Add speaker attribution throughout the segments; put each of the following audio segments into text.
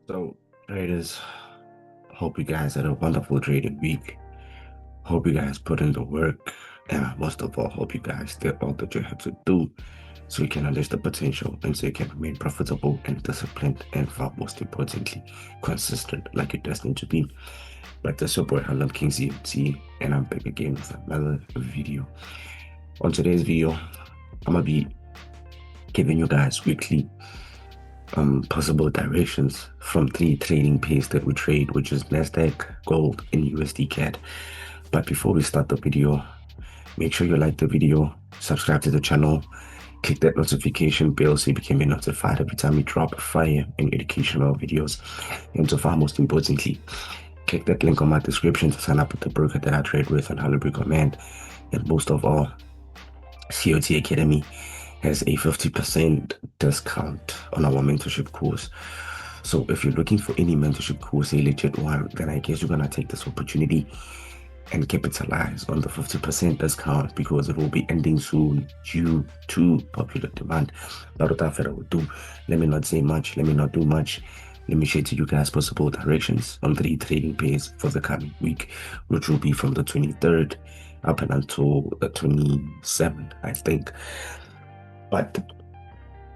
Speaker 1: So, traders, hope you guys had a wonderful trading week. Hope you guys put in the work. And most of all, hope you guys did all that you had to do so you can unleash the potential and so you can remain profitable and disciplined and far most importantly, consistent like you're destined to be. But this is your boy Harlem King CMT and I'm back again with another video. On today's video, I'm gonna be giving you guys weekly possible directions from 3 trading pairs that we trade, which is Nasdaq, gold, and USD CAD. But before we start the video, make sure you like the video, subscribe to the channel, click that notification bell so you become notified every time we drop fire and educational videos. And so far, most importantly, click that link on my description to sign up with the broker that I trade with and highly recommend. And most of all, COT Academy has a 50% discount on our mentorship course. So if you're looking for any mentorship course, a legit one, then I guess you're gonna take this opportunity and capitalize on the 50% discount because it will be ending soon due to popular demand. But without further ado, let me not say much, let me not do much. Let me share to you guys possible directions on 3 trading pairs for the coming week, which will be from the 23rd up and until the 27th, I think. But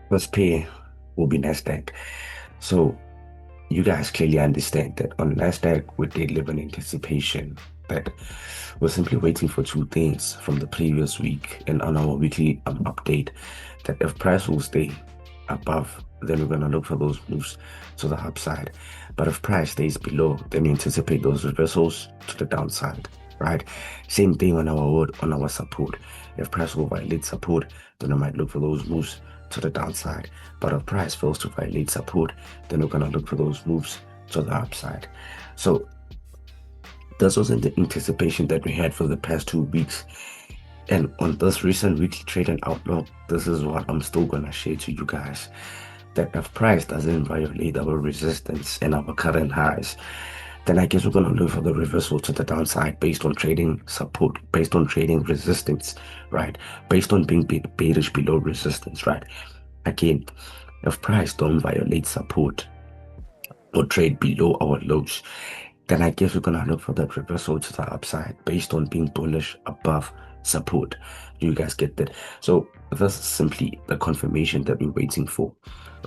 Speaker 1: first pair will be Nasdaq. So you guys clearly understand that on Nasdaq, we did live in anticipation that we're simply waiting for two things from the previous week and on our weekly update, that if price will stay above, then we're going to look for those moves to the upside. But if price stays below, then we anticipate those reversals to the downside, right? Same thing on our support. If price will violate support, then we might look for those moves to the downside. But if price fails to violate support, then we're going to look for those moves to the upside. So this was in the anticipation that we had for the past 2 weeks. And on this recent weekly trading outlook, this is what I'm still going to share to you guys. That if price doesn't violate our resistance and our current highs, then I guess we're going to look for the reversal to the downside based on trading support, based on trading resistance, right? Based on being bearish below resistance, right? Again, if price don't violate support or trade below our lows, then I guess we're going to look for that reversal to the upside based on being bullish above support. Do you guys get that? So this is simply the confirmation that we're waiting for,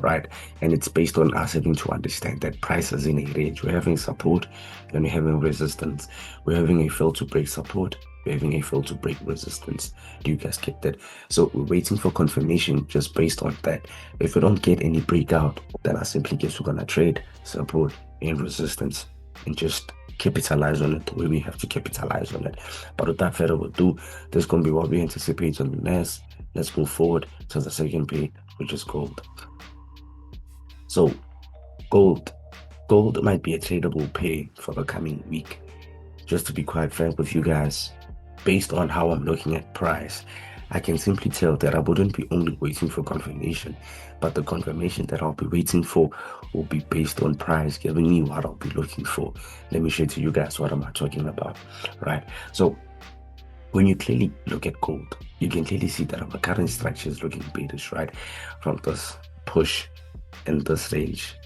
Speaker 1: right? And it's based on us having to understand that price is in a range. We're having support and we're having resistance. We're having a fail to break support. We're having a fail to break resistance. Do you guys get that? So we're waiting for confirmation just based on that. If we don't get any breakout, then I simply guess we're gonna trade support and resistance and just capitalize on it the way we have to capitalize on it. But without further ado, this is going to be what we anticipate on the next. Let's move forward to the second pair, which is gold. So gold might be a tradable pair for the coming week. Just to be quite frank with you guys, based on how I'm looking at price, I can simply tell that I wouldn't be only waiting for confirmation, but the confirmation that I'll be waiting for will be based on price giving me what I'll be looking for. Let me share to you guys what am I talking about, right? So when you clearly look at gold, you can clearly see that our current structure is looking bearish, right? From this push in this range,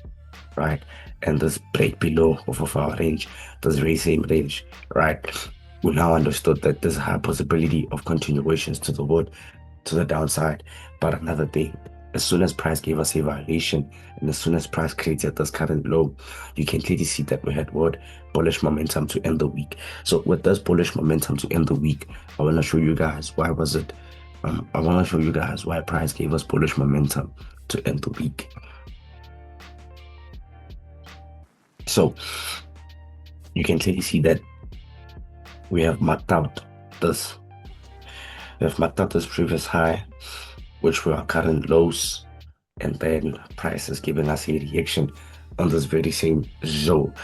Speaker 1: right? And this break below of our range, this very same range, right? We now understood that there's a high possibility of continuations to the downside. But another thing, as soon as price gave us a violation and as soon as price created this current low, you can clearly see that we had what? Bullish momentum to end the week. So with this bullish momentum to end the week, I want to show you guys why was it. I want to show you guys why price gave us bullish momentum to end the week. So you can clearly see that we have marked out this. We have marked out this previous high, which were our current lows, and then price is giving us a reaction on this very same zone.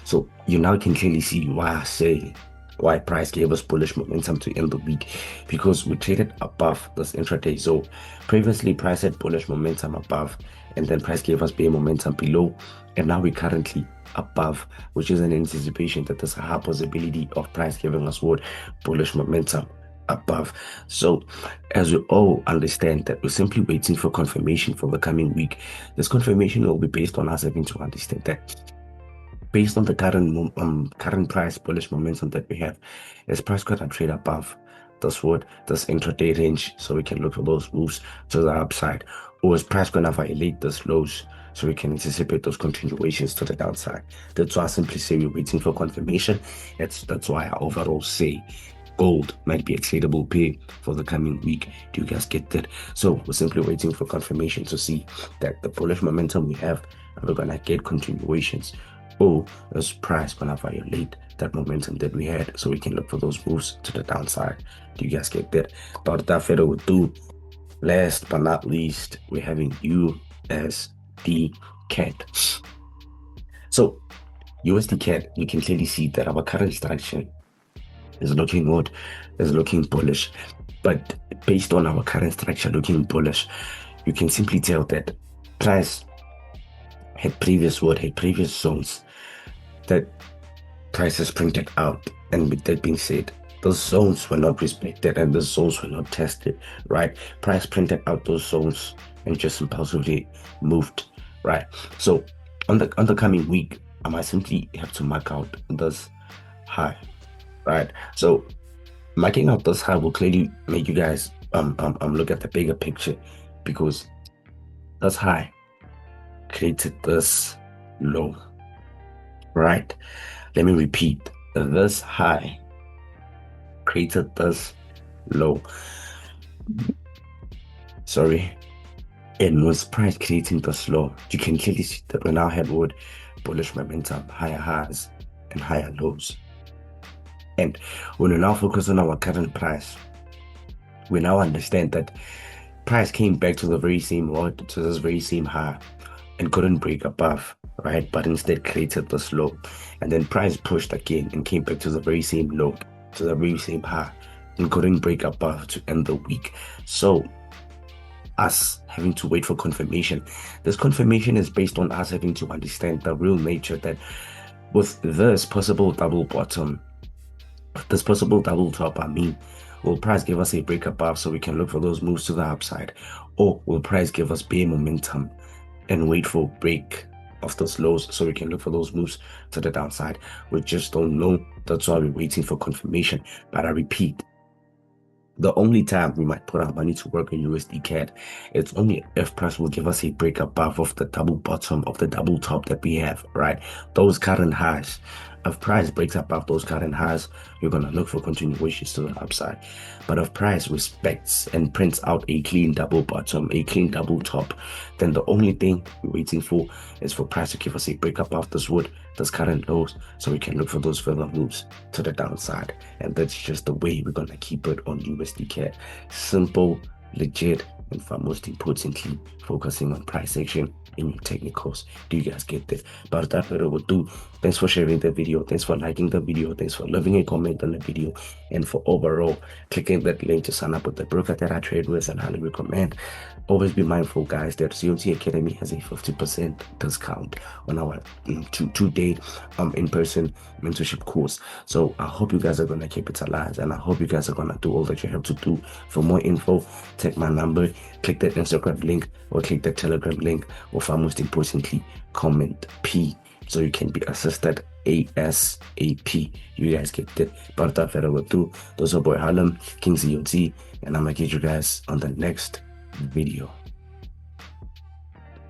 Speaker 1: So you now can clearly see why I say why price gave us bullish momentum to end the week, because we traded above this intraday zone. Previously, price had bullish momentum above, and then price gave us bear momentum below, and now we're currently above, which is an anticipation that there's a high possibility of price giving us what? Bullish momentum above. So, as we all understand that we're simply waiting for confirmation for the coming week. This confirmation will be based on us having to understand that based on the current price bullish momentum that we have, is price gonna trade above this intraday range, so we can look for those moves to the upside, or is price gonna violate this lows so we can anticipate those continuations to the downside? That's why I simply say we're waiting for confirmation. That's why I overall say gold might be a tradable pair for the coming week. Do you guys get that? So we're simply waiting for confirmation to see that the bullish momentum we have, are we gonna get continuations, or is price gonna violate that momentum that we had, so we can look for those moves to the downside? Do you guys get that? But without further ado, last but not least, we're having USD CAD. So USD CAD, you can clearly see that our current structure is looking good, is looking bullish. But based on our current structure looking bullish, you can simply tell that price had previous zones that price has printed out. And with that being said, those zones were not respected and the zones were not tested, right? Price printed out those zones and just impulsively moved, right? So on the coming week, I might simply have to mark out this high, right? So marking out this high will clearly make you guys look at the bigger picture, because this high created this low, right? Let me repeat, this high created this low. Sorry. And was price creating this low, you can clearly see that we now have wood bullish momentum, higher highs and higher lows. And when we now focus on our current price, we now understand that price came back to the very same low, to this very same high, and couldn't break above, right? But instead created this low. And then price pushed again and came back to the very same low, to the very same high, and couldn't break above to end the week. So us having to wait for confirmation. This confirmation is based on us having to understand the real nature that with this possible double bottom, this possible double top, will price give us a break above so we can look for those moves to the upside, or will price give us bear momentum and wait for break of those lows so we can look for those moves to the downside? We just don't know. That's why we're waiting for confirmation. But I repeat, the only time we might put our money to work in USD CAD, it's only if price will give us a break above of the double bottom of the double top that we have, right? Those current highs. If price breaks above those current highs, you're gonna look for continuations to the upside. But if price respects and prints out a clean double bottom, a clean double top, then the only thing we're waiting for is for price to give us a break above this wood, this current lows, so we can look for those further moves to the downside. And that's just the way we're gonna keep it on USD CAD. Simple, legit, and for most importantly, focusing on price action in your technicals. Do you guys get this? But without further ado, thanks for sharing the video, thanks for liking the video, thanks for leaving a comment on the video, and for overall clicking that link to sign up with the broker that I trade with and highly recommend. Always be mindful, guys, that COT Academy has a 50% discount on our two-day in-person mentorship course. So I hope you guys are gonna capitalize, and I hope you guys are gonna do all that you have to do. For more info, take my number, click that Instagram link, or click that Telegram link, or far most importantly, comment P so you can be assisted ASAP. You guys get that. But without further ado, those are boy Harlem, King COT, and I'm gonna get you guys on the next video.